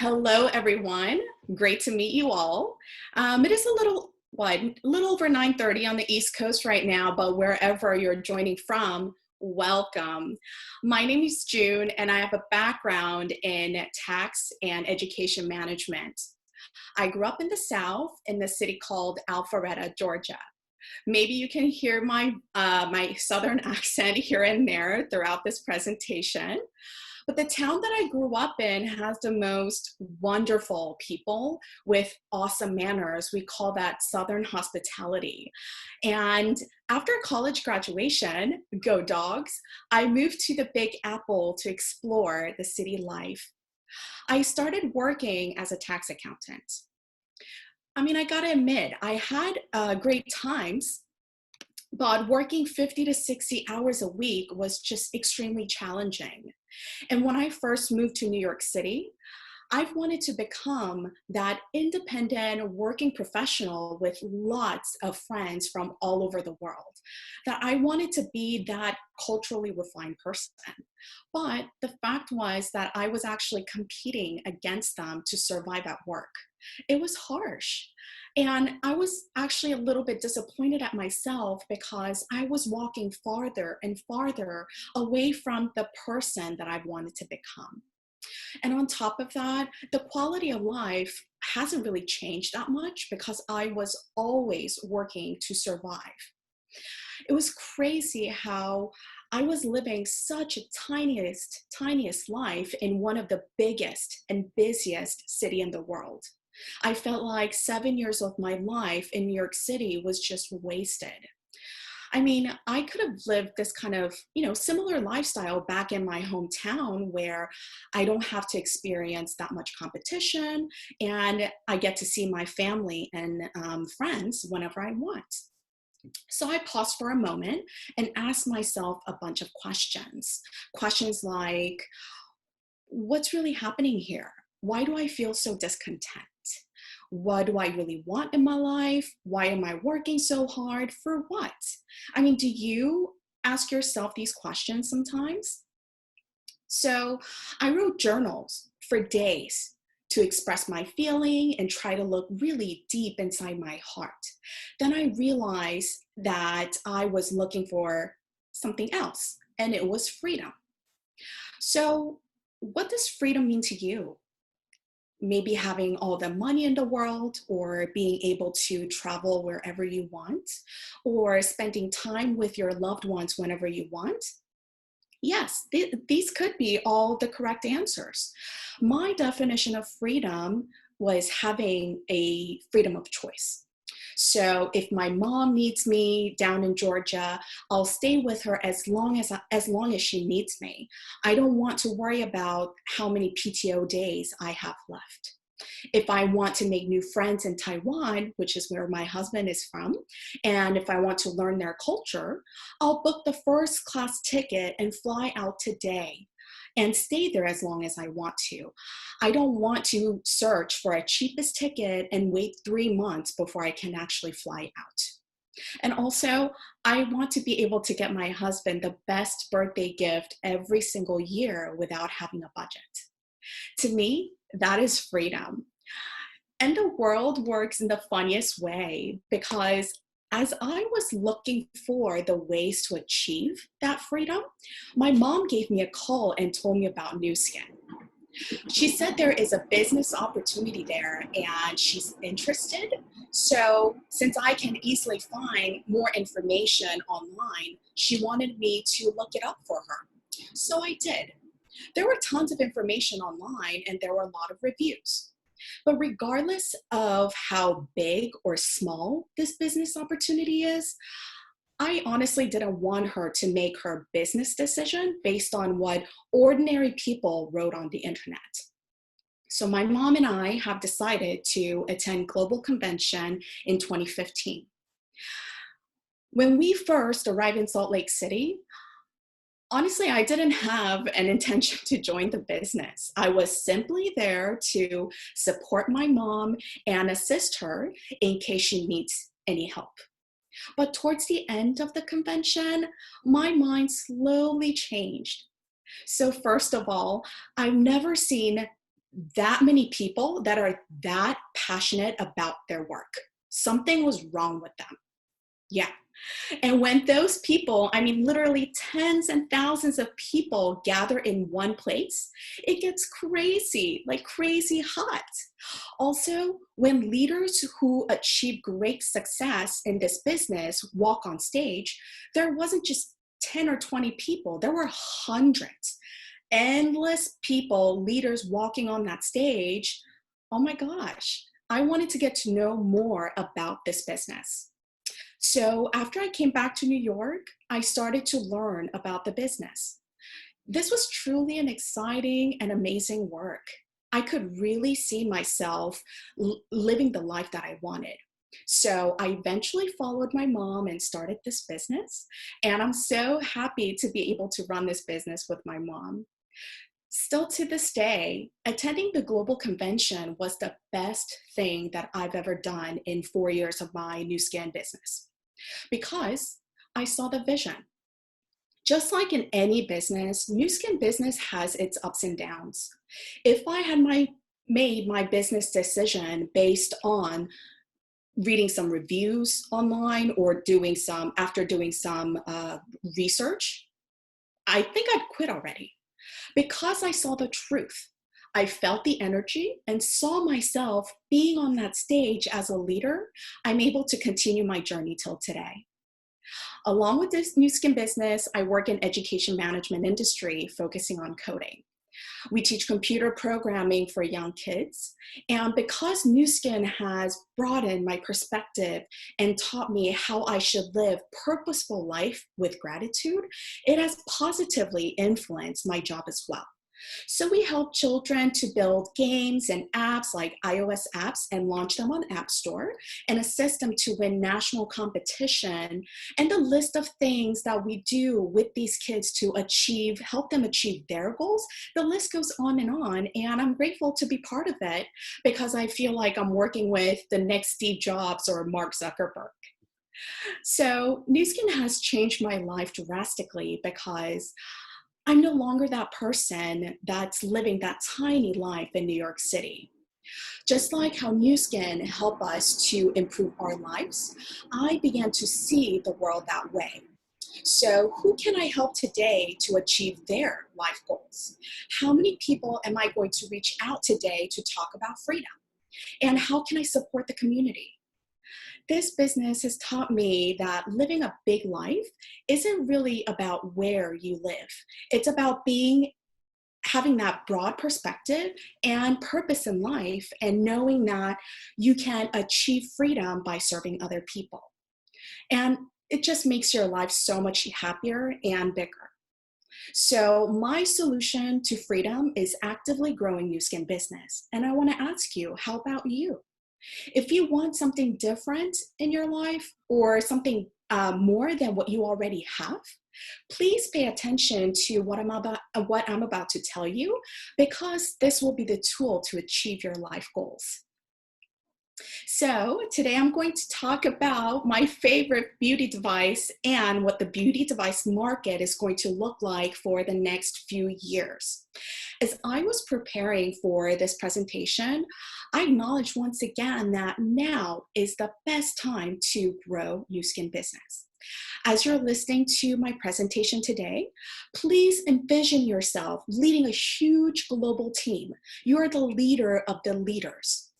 Hello, everyone. Great to meet you all. It is a little over 9:30 on the East Coast right now, but wherever you're joining from, welcome. My name is June, and I have a background in tax and education management. I grew up in the South in the city called Alpharetta, Georgia. Maybe you can hear my Southern accent here and there throughout this presentation. But the town that I grew up in has the most wonderful people with awesome manners. We call that Southern hospitality. And after college graduation, go dogs, I moved to the Big Apple to explore the city life. I started working as a tax accountant. I gotta admit, I had great times, but working 50 to 60 hours a week was just extremely challenging. And when I first moved to New York City, I've wanted to become that independent working professional with lots of friends from all over the world. That I wanted to be that culturally refined person. But the fact was that I was actually competing against them to survive at work. It was harsh. And I was actually a little bit disappointed at myself because I was walking farther and farther away from the person that I wanted to become. And on top of that, the quality of life hasn't really changed that much because I was always working to survive. It was crazy how I was living such a tiniest life in one of the biggest and busiest city in the world. I felt like 7 years of my life in New York City was just wasted. I could have lived this kind of, similar lifestyle back in my hometown where I don't have to experience that much competition and I get to see my family and friends whenever I want. So I paused for a moment and asked myself a bunch of questions. Questions like, what's really happening here? Why do I feel so discontent? What do I really want in my life? Why am I working so hard? For what? Do you ask yourself these questions sometimes? So I wrote journals for days to express my feeling and try to look really deep inside my heart. Then I realized that I was looking for something else, and it was freedom. So what does freedom mean to you? Maybe having all the money in the world, or being able to travel wherever you want, or spending time with your loved ones whenever you want? Yes, these could be all the correct answers. My definition of freedom was having a freedom of choice. So if my mom needs me down in Georgia, I'll stay with her as long as she needs me. I don't want to worry about how many PTO days I have left. If I want to make new friends in Taiwan, which is where my husband is from, and if I want to learn their culture, I'll book the first class ticket and fly out today and stay there as long as I want to. I don't want to search for a cheapest ticket and wait 3 months before I can actually fly out. And also, I want to be able to get my husband the best birthday gift every single year without having a budget. To me, that is freedom. And the world works in the funniest way because as I was looking for the ways to achieve that freedom, my mom gave me a call and told me about Nu Skin. She said there is a business opportunity there and she's interested. So since I can easily find more information online, she wanted me to look it up for her. So I did. There were tons of information online and there were a lot of reviews. But regardless of how big or small this business opportunity is, I honestly didn't want her to make her business decision based on what ordinary people wrote on the internet. So my mom and I have decided to attend Global Convention in 2015. When we first arrived in Salt Lake City, honestly, I didn't have an intention to join the business. I was simply there to support my mom and assist her in case she needs any help. But towards the end of the convention, my mind slowly changed. So first of all, I've never seen that many people that are that passionate about their work. Something was wrong with them. Yeah. And when those people, I mean, literally tens and thousands of people gather in one place, it gets crazy, like crazy hot. Also, when leaders who achieve great success in this business walk on stage, there wasn't just 10 or 20 people, there were hundreds, endless people, leaders walking on that stage. Oh my gosh, I wanted to get to know more about this business. So after I came back to New York, I started to learn about the business. This was truly an exciting and amazing work. I could really see myself living the life that I wanted. So I eventually followed my mom and started this business. And I'm so happy to be able to run this business with my mom. Still to this day, attending the global convention was the best thing that I've ever done in 4 years of my new skin business because I saw the vision. Just like in any business, new skin business has its ups and downs. If I had made my business decision based on reading some reviews online or after doing some research, I think I'd quit already. Because I saw the truth, I felt the energy and saw myself being on that stage as a leader, I'm able to continue my journey till today. Along with this new skin business, I work in education management industry, focusing on coding. We teach computer programming for young kids. And because New Skin has broadened my perspective and taught me how I should live purposeful life with gratitude, it has positively influenced my job as well. So we help children to build games and apps like iOS apps and launch them on App Store and assist them to win national competition, and the list of things that we do with these kids to help them achieve their goals. The list goes on, and I'm grateful to be part of it because I feel like I'm working with the next Steve Jobs or Mark Zuckerberg. So New Skin has changed my life drastically because I'm no longer that person that's living that tiny life in New York City. Just like how New Skin helped us to improve our lives, I began to see the world that way. So who can I help today to achieve their life goals? How many people am I going to reach out today to talk about freedom? And how can I support the community? This business has taught me that living a big life isn't really about where you live. It's about having that broad perspective and purpose in life and knowing that you can achieve freedom by serving other people. And it just makes your life so much happier and bigger. So my solution to freedom is actively growing New Skin business. And I want to ask you, how about you? If you want something different in your life or something more than what you already have, please pay attention to what I'm about to tell you, because this will be the tool to achieve your life goals. So today I'm going to talk about my favorite beauty device and what the beauty device market is going to look like for the next few years. As I was preparing for this presentation, I acknowledge once again that now is the best time to grow New Skin business. As you're listening to my presentation today, please envision yourself leading a huge global team. You are the leader of the leaders.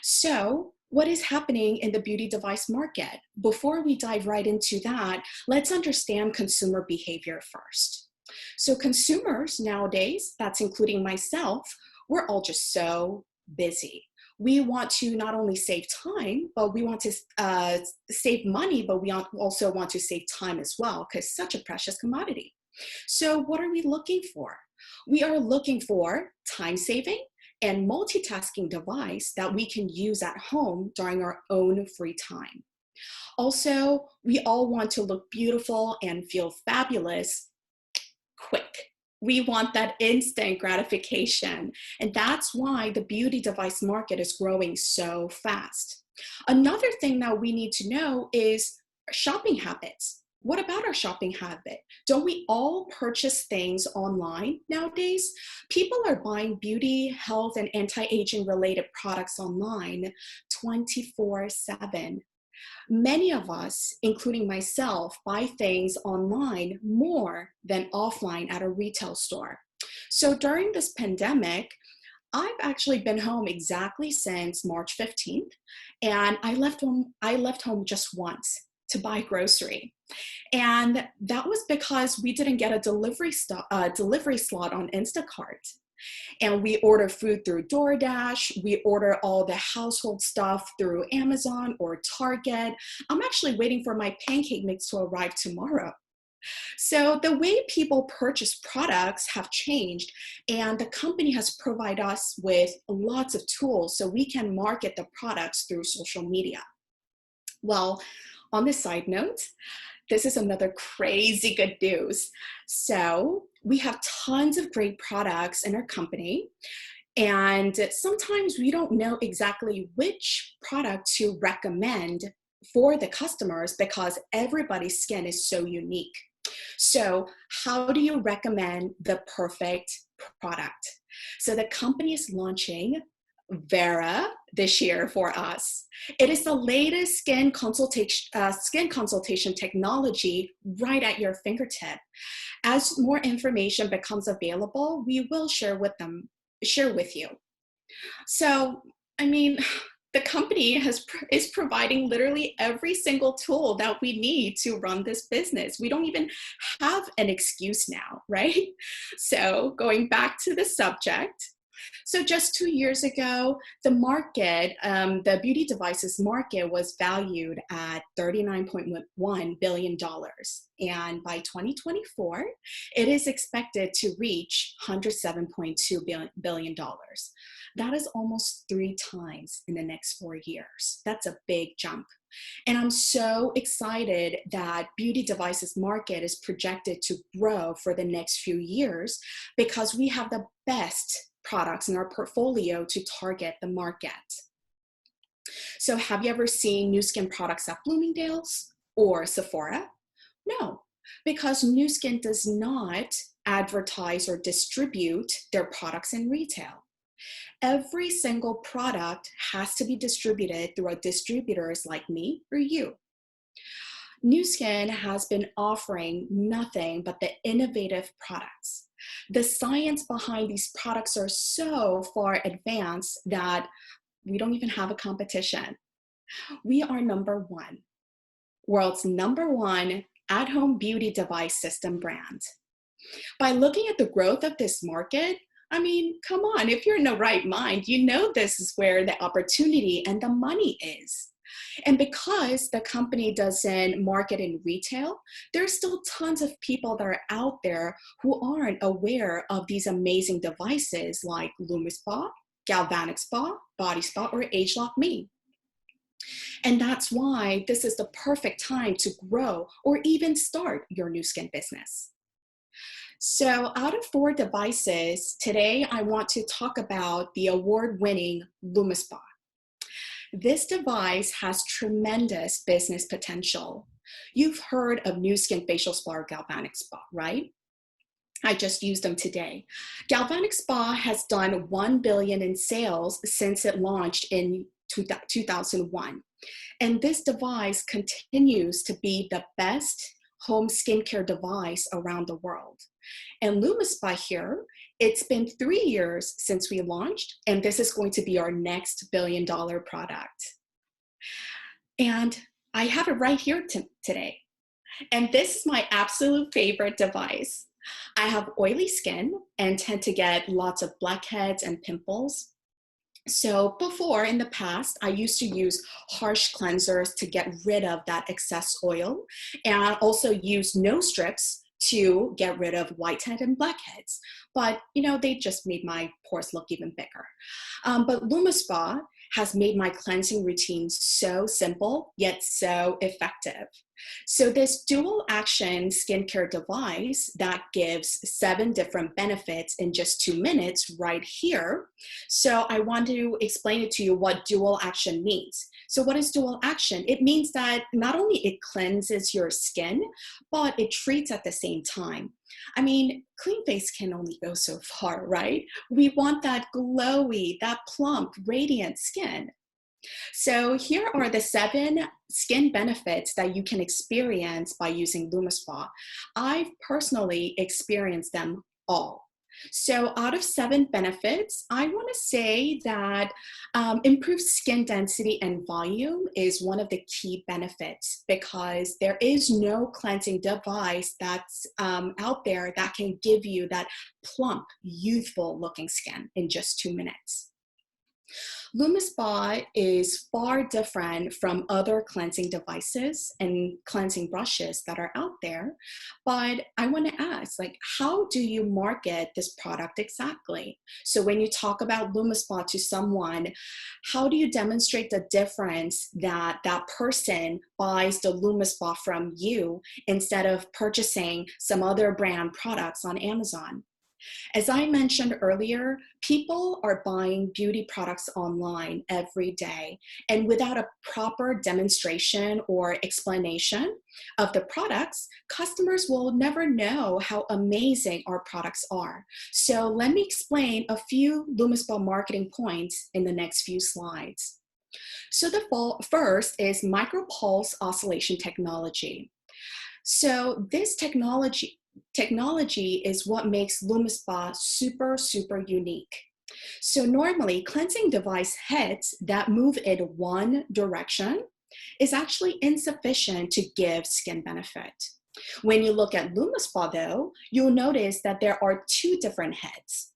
So, what is happening in the beauty device market? Before we dive right into that, let's understand consumer behavior first. So consumers nowadays, that's including myself, we're all just so busy. We want to not only save time, but we want to save money, but we also want to save time as well, because it's such a precious commodity. So what are we looking for? We are looking for time-saving and multitasking device that we can use at home during our own free time. Also, we all want to look beautiful and feel fabulous quick. We want that instant gratification, and that's why the beauty device market is growing so fast. Another thing that we need to know is shopping habits. what about our shopping habit? Don't we all purchase things online nowadays? People are buying beauty, health, and anti-aging related products online 24/7. Many of us, including myself, buy things online more than offline at a retail store. So during this pandemic, I've actually been home exactly since March 15th, and I left home just once to buy grocery. And that was because we didn't get a delivery slot on Instacart. And we order food through DoorDash. We order all the household stuff through Amazon or Target. I'm actually waiting for my pancake mix to arrive tomorrow. So the way people purchase products have changed, and the company has provided us with lots of tools so we can market the products through social media. Well, on this side note, this is another crazy good news. So we have tons of great products in our company, and sometimes we don't know exactly which product to recommend for the customers because everybody's skin is so unique. So how do you recommend the perfect product? So the company is launching Vera this year for us. It is the latest skin consultation technology right at your fingertip. As more information becomes available, we will share with you. So, I mean, the company is providing literally every single tool that we need to run this business. We don't even have an excuse now, right? So, going back to the subject. So just 2 years ago, the beauty devices market was valued at $39.1 billion. And by 2024, it is expected to reach $107.2 billion. That is almost 3 times in the next 4 years. That's a big jump. And I'm so excited that beauty devices market is projected to grow for the next few years because we have the best products in our portfolio to target the market. So have you ever seen new skin products at Bloomingdale's or Sephora? No, because Nu Skin does not advertise or distribute their products in retail. Every single product has to be distributed through a distributors like me or you. Nu Skin has been offering nothing but the innovative products. The science behind these products are so far advanced that we don't even have a competition. We are number one, world's number one at-home beauty device system brand. By looking at the growth of this market, I mean, come on, if you're in the right mind, you know this is where the opportunity and the money is. And because the company doesn't market in retail, there's still tons of people that are out there who aren't aware of these amazing devices like Lumispa, Galvanic Spa, Body Spa, or ageLOC Me. And that's why this is the perfect time to grow or even start your Nu Skin business. So out of 4 devices, today I want to talk about the award-winning Lumispa. This device has tremendous business potential. You've heard of Nu Skin Facial Spa or Galvanic Spa, right? I just used them today. Galvanic Spa has done $1 billion in sales since it launched in 2001. And this device continues to be the best home skincare device around the world. And Lumispa here, it's been 3 years since we launched, and this is going to be our next billion-dollar product. And I have it right here today. And this is my absolute favorite device. I have oily skin and tend to get lots of blackheads and pimples. So before, in the past, I used to use harsh cleansers to get rid of that excess oil, and I also use nose strips to get rid of whitehead and blackheads. But, they just made my pores look even bigger. But Lumispa has made my cleansing routine so simple, yet so effective. So this dual action skincare device that gives 7 different benefits in just 2 minutes right here. So I want to explain it to you what dual action means. So what is dual action? It means that not only it cleanses your skin, but it treats at the same time. I mean, clean face can only go so far, right? We want that glowy, that plump, radiant skin. So here are the 7 skin benefits that you can experience by using Lumispa. I've personally experienced them all. So out of 7 benefits, I want to say that improved skin density and volume is one of the key benefits because there is no cleansing device that's out there that can give you that plump, youthful looking skin in just 2 minutes. Lumispa is far different from other cleansing devices and cleansing brushes that are out there. But I want to ask, like, how do you market this product exactly? So when you talk about Lumispa to someone, how do you demonstrate the difference that that person buys the Lumispa from you instead of purchasing some other brand products on Amazon? As I mentioned earlier, people are buying beauty products online every day, and without a proper demonstration or explanation of the products, customers will never know how amazing our products are. So let me explain a few Lumispa marketing points in the next few slides. So the first is micropulse oscillation technology. So this technology is what makes Lumispa super, super unique. So normally cleansing device heads that move in one direction is actually insufficient to give skin benefit. When you look at Lumispa though, you'll notice that there are 2 different heads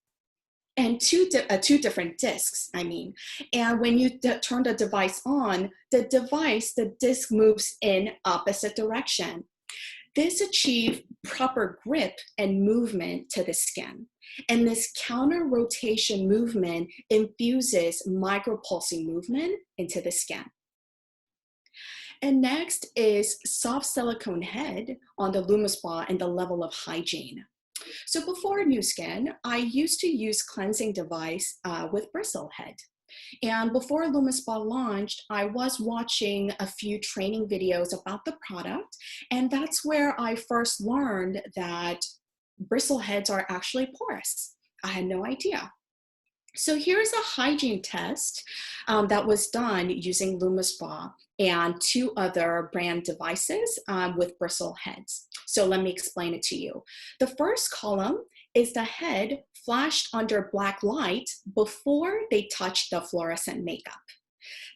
and two different discs, I mean. And when you turn the device on, the disc moves in opposite direction. This achieves proper grip and movement to the skin. And this counter rotation movement infuses micropulsing movement into the skin. And next is soft silicone head on the Lumispa and the level of hygiene. So before Nu Skin, I used to use cleansing device with bristle head. And before Lumispa launched, I was watching a few training videos about the product, and that's where I first learned that bristle heads are actually porous. I had no idea. So here's a hygiene test that was done using Lumispa and 2 other brand devices with bristle heads. So let me explain it to you. The first column is the head flashed under black light before they touch the fluorescent makeup.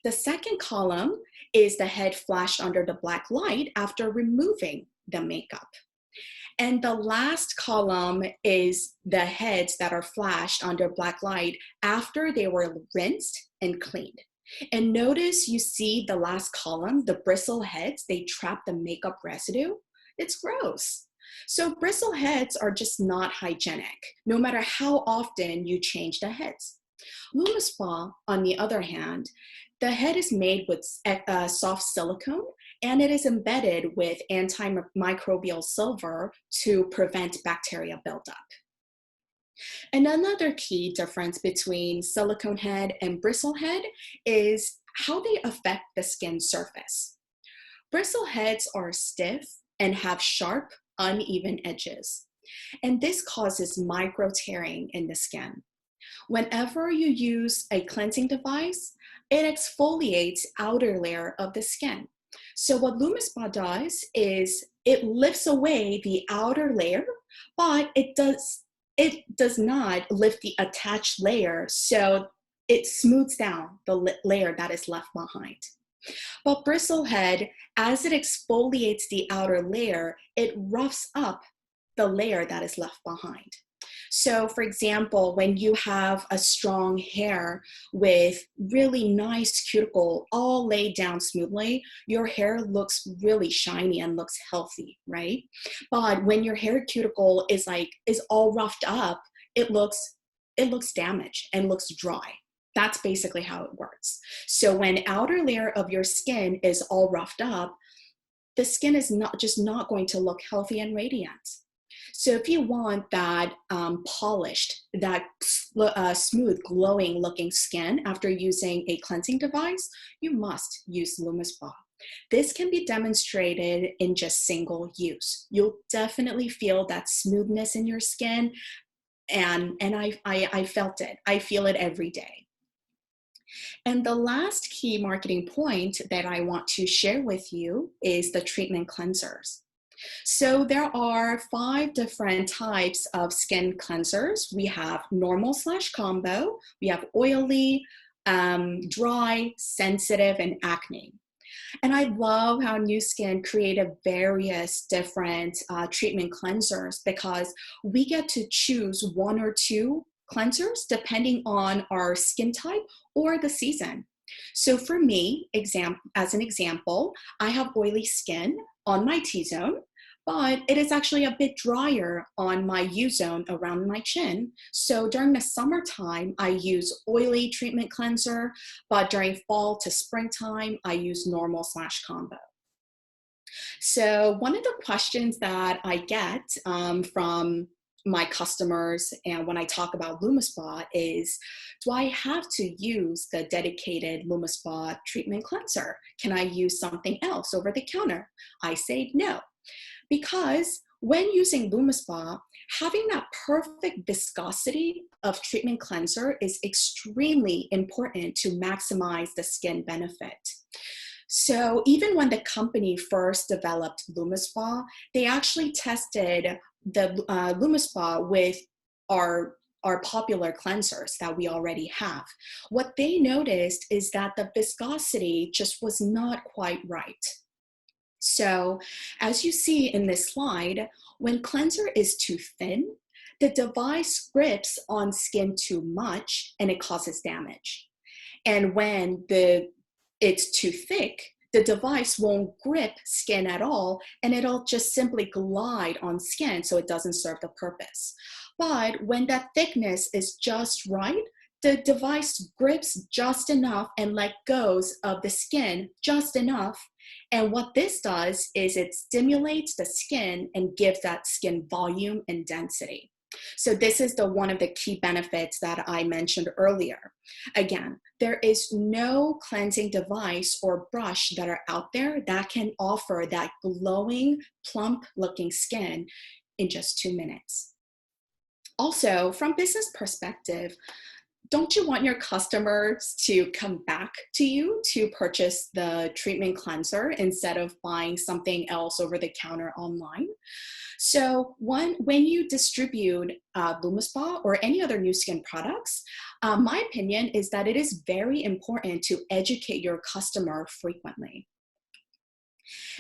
The second column is the head flashed under the black light after removing the makeup. And the last column is the heads that are flashed under black light after they were rinsed and cleaned. And notice you see the last column, the bristle heads, they trap the makeup residue. It's gross. So bristle heads are just not hygienic, no matter how often you change the heads. Lumispa, on the other hand, the head is made with soft silicone, and it is embedded with antimicrobial silver to prevent bacteria buildup. And another key difference between silicone head and bristle head is how they affect the skin surface. Bristle heads are stiff and have sharp, uneven edges, and this causes micro tearing in the skin. Whenever you use a cleansing device, it exfoliates outer layer of the skin. So what Lumispa does is it lifts away the outer layer, but it does not lift the attached layer, so it smooths down the layer that is left behind. But bristlehead, as it exfoliates the outer layer, it roughs up the layer that is left behind. So for example, when you have a strong hair with really nice cuticle all laid down smoothly, your hair looks really shiny and looks healthy, right? But when your hair cuticle is all roughed up, it looks damaged and looks dry. That's basically how it works. So when outer layer of your skin is all roughed up, the skin is not going to look healthy and radiant. So if you want that polished, that smooth, glowing looking skin after using a cleansing device, you must use Lumispa. This can be demonstrated in just single use. You'll definitely feel that smoothness in your skin, and I felt it. I feel it every day. And the last key marketing point that I want to share with you is the treatment cleansers. So there are 5 different types of skin cleansers. We have normal/combo, we have oily, dry, sensitive, and acne. And I love how Nu Skin created various different treatment cleansers, because we get to choose 1 or 2 cleansers depending on our skin type or the season. So for me, as an example, I have oily skin on my T-zone, but it is actually a bit drier on my U-zone around my chin. So during the summertime, I use oily treatment cleanser, but during fall to springtime, I use normal/combo. So one of the questions that I get from my customers and when I talk about Lumispa is, do I have to use the dedicated Lumispa treatment cleanser? Can I use something else over the counter? I say no. Because when using Lumispa, having that perfect viscosity of treatment cleanser is extremely important to maximize the skin benefit. So even when the company first developed Lumispa, they actually tested the Lumispa with our popular cleansers that we already have. What they noticed is that the viscosity just was not quite right. So as you see in this slide, when cleanser is too thin, the device grips on skin too much and it causes damage. And when it's too thick, the device won't grip skin at all, and it'll just simply glide on skin, so it doesn't serve the purpose. But when that thickness is just right, the device grips just enough and let goes of the skin just enough. And what this does is it stimulates the skin and gives that skin volume and density. So this is one of the key benefits that I mentioned earlier. Again, there is no cleansing device or brush that are out there that can offer that glowing, plump looking skin in just 2 minutes. Also, from business perspective, don't you want your customers to come back to you to purchase the treatment cleanser instead of buying something else over the counter online? So when you distribute Lumispa or any other Nu Skin products, my opinion is that it is very important to educate your customer frequently.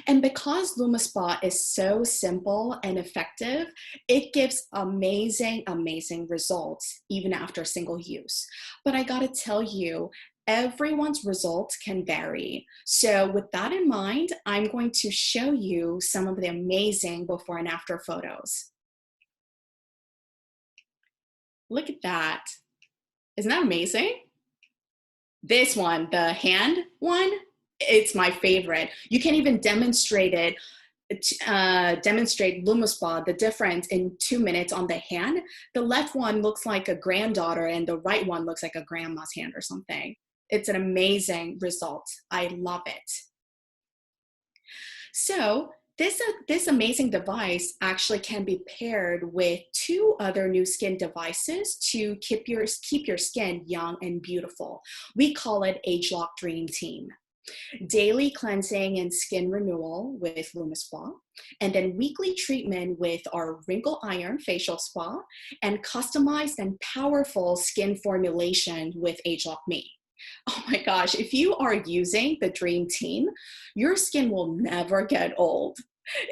And because Lumispa is so simple and effective, it gives amazing, amazing results even after single use. But I gotta tell you, everyone's results can vary. So with that in mind, I'm going to show you some of the amazing before and after photos. Look at that. Isn't that amazing? This one, the hand one, it's my favorite. You can even demonstrate it, demonstrate Lumispa, the difference in 2 minutes on the hand. The left one looks like a granddaughter and the right one looks like a grandma's hand or something. It's an amazing result. I love it. So this amazing device actually can be paired with 2 other Nu Skin devices to keep your skin young and beautiful. We call it ageLOC Dream Team. Daily cleansing and skin renewal with Lumispa, and then weekly treatment with our Wrinkle Iron Facial Spa, and customized and powerful skin formulation with ageLOC Me. Oh my gosh, if you are using the Dream Team, your skin will never get old.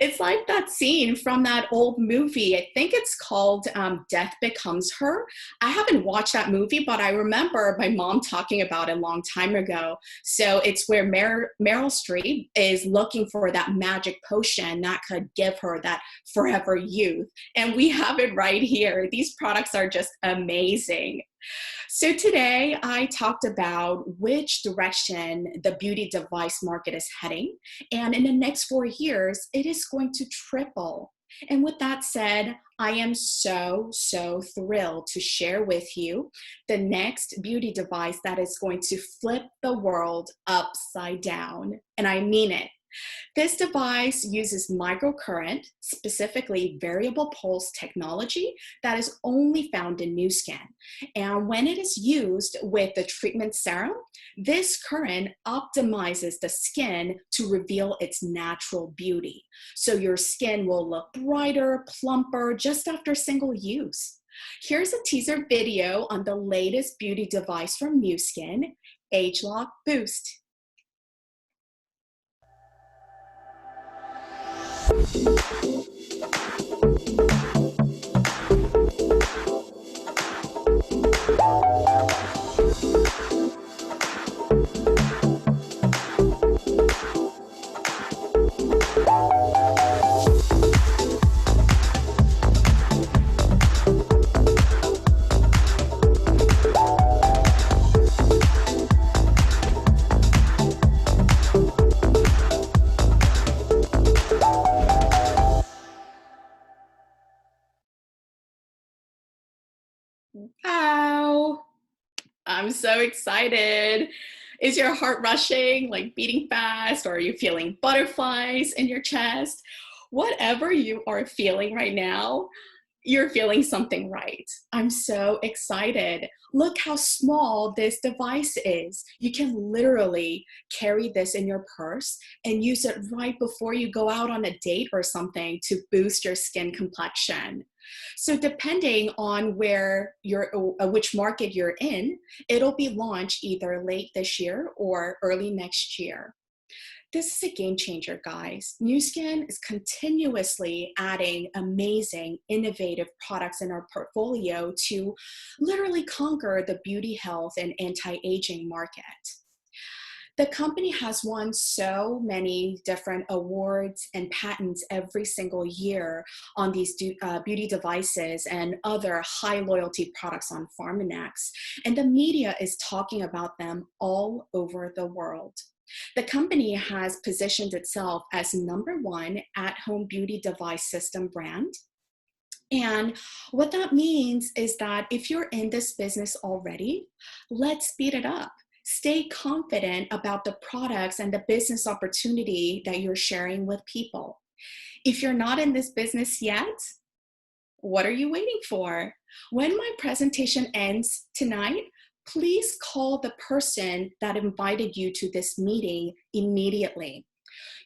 It's like that scene from that old movie. I think it's called Death Becomes Her. I haven't watched that movie, but I remember my mom talking about it a long time ago. So it's where Meryl Streep is looking for that magic potion that could give her that forever youth. And we have it right here. These products are just amazing. So today I talked about which direction the beauty device market is heading. And in the next 4 years, it is going to triple. And with that said, I am so thrilled to share with you the next beauty device that is going to flip the world upside down. And I mean it. This device uses microcurrent, specifically variable pulse technology that is only found in Nu Skin. And when it is used with the treatment serum, this current optimizes the skin to reveal its natural beauty. So your skin will look brighter, plumper just after single use. Here's a teaser video on the latest beauty device from Nu Skin, Age Lock Boost. Wow, I'm so excited. Is your heart rushing, like beating fast, or are you feeling butterflies in your chest? Whatever you are feeling right now, you're feeling something right. I'm so excited. Look how small this device is. You can literally carry this in your purse and use it right before you go out on a date or something to boost your skin complexion. So depending on which market you're in, it'll be launched either late this year or early next year. This is a game changer, guys. Nu Skin is continuously adding amazing, innovative products in our portfolio to literally conquer the beauty, health, and anti-aging market. The company has won so many different awards and patents every single year on these beauty devices and other high loyalty products on Pharmanex. And the media is talking about them all over the world. The company has positioned itself as #1 at-home beauty device system brand. And what that means is that if you're in this business already, let's speed it up. Stay confident about the products and the business opportunity that you're sharing with people. If you're not in this business yet, what are you waiting for? When my presentation ends tonight, please call the person that invited you to this meeting immediately.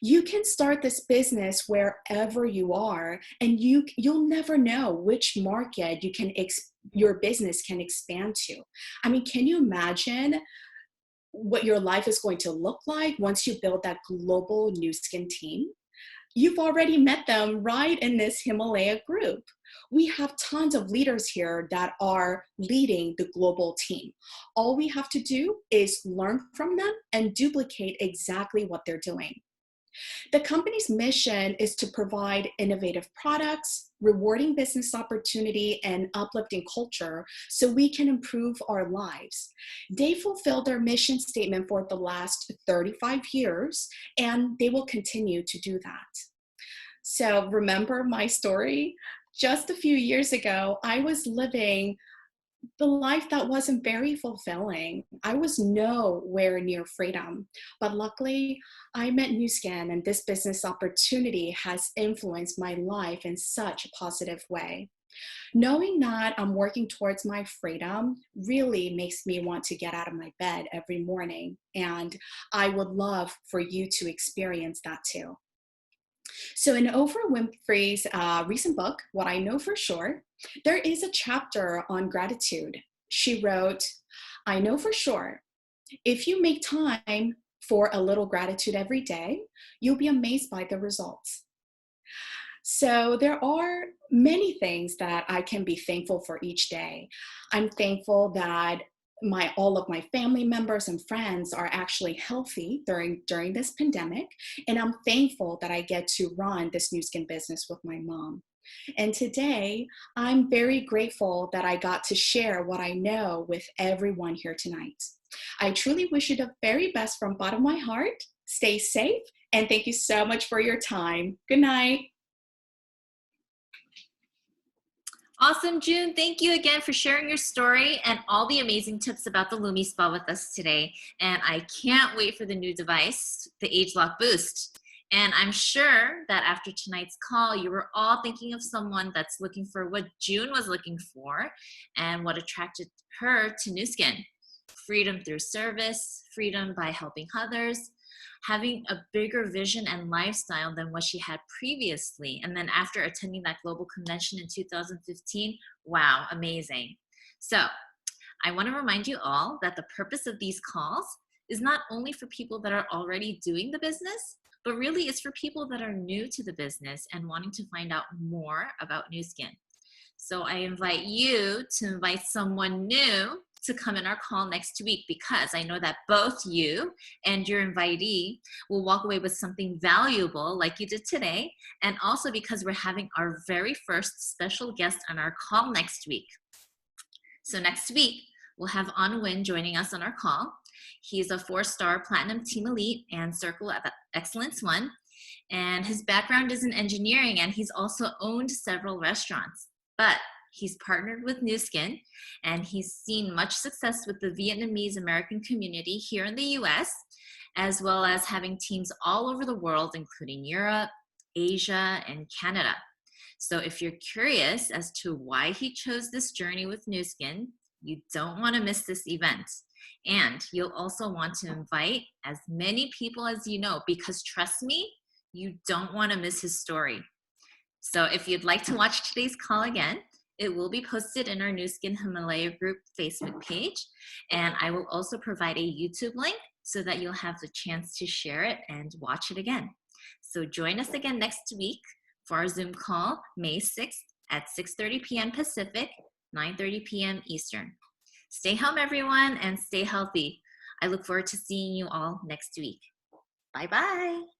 You can start this business wherever you are, and you'll never know which market your business can expand to. I mean, can you imagine what your life is going to look like once you build that global Nu Skin team? You've already met them right in this Himalaya Group. We have tons of leaders here that are leading the global team. All we have to do is learn from them and duplicate exactly what they're doing. The company's mission is to provide innovative products, rewarding business opportunity, and uplifting culture so we can improve our lives. They fulfilled their mission statement for the last 35 years, and they will continue to do that. So remember my story? Just a few years ago, I was living the life that wasn't very fulfilling. I was nowhere near freedom. But luckily, I met Nu Skin, and this business opportunity has influenced my life in such a positive way. Knowing that I'm working towards my freedom really makes me want to get out of my bed every morning. And I would love for you to experience that too. So in Oprah Winfrey's recent book, What I Know for Sure, there is a chapter on gratitude. She wrote, I know for sure, if you make time for a little gratitude every day, you'll be amazed by the results. So there are many things that I can be thankful for each day. I'm thankful that all of my family members and friends are actually healthy during this pandemic, and I'm thankful that I get to run this Nu Skin business with my mom. And today, I'm very grateful that I got to share what I know with everyone here tonight. I truly wish you the very best from bottom of my heart. Stay safe, and thank you so much for your time. Good night. Awesome, June. Thank you again for sharing your story and all the amazing tips about the Lumispa with us today. And I can't wait for the new device, the Age Lock Boost. And I'm sure that after tonight's call, you were all thinking of someone that's looking for what June was looking for and what attracted her to Nu Skin. Freedom through service, freedom by helping others, having a bigger vision and lifestyle than what she had previously. And then after attending that global convention in 2015, wow, amazing. So I want to remind you all that the purpose of these calls is not only for people that are already doing the business, but really it's for people that are new to the business and wanting to find out more about Nu Skin. So I invite you to invite someone new to come in our call next week, because I know that both you and your invitee will walk away with something valuable like you did today, and also because we're having our very first special guest on our call next week. So next week, we'll have An Win joining us on our call. He's a 4-star Platinum Team Elite and Circle of Excellence 1, and his background is in engineering, and he's also owned several restaurants. But he's partnered with Nu Skin, and he's seen much success with the Vietnamese American community here in the US, as well as having teams all over the world, including Europe, Asia, and Canada. So if you're curious as to why he chose this journey with Nu Skin, you don't want to miss this event. And you'll also want to invite as many people as you know, because trust me, you don't want to miss his story. So if you'd like to watch today's call again, it will be posted in our Nu Skin Himalaya Group Facebook page. And I will also provide a YouTube link so that you'll have the chance to share it and watch it again. So join us again next week for our Zoom call, May 6th at 6:30 p.m. Pacific, 9:30 p.m. Eastern. Stay home, everyone, and stay healthy. I look forward to seeing you all next week. Bye-bye.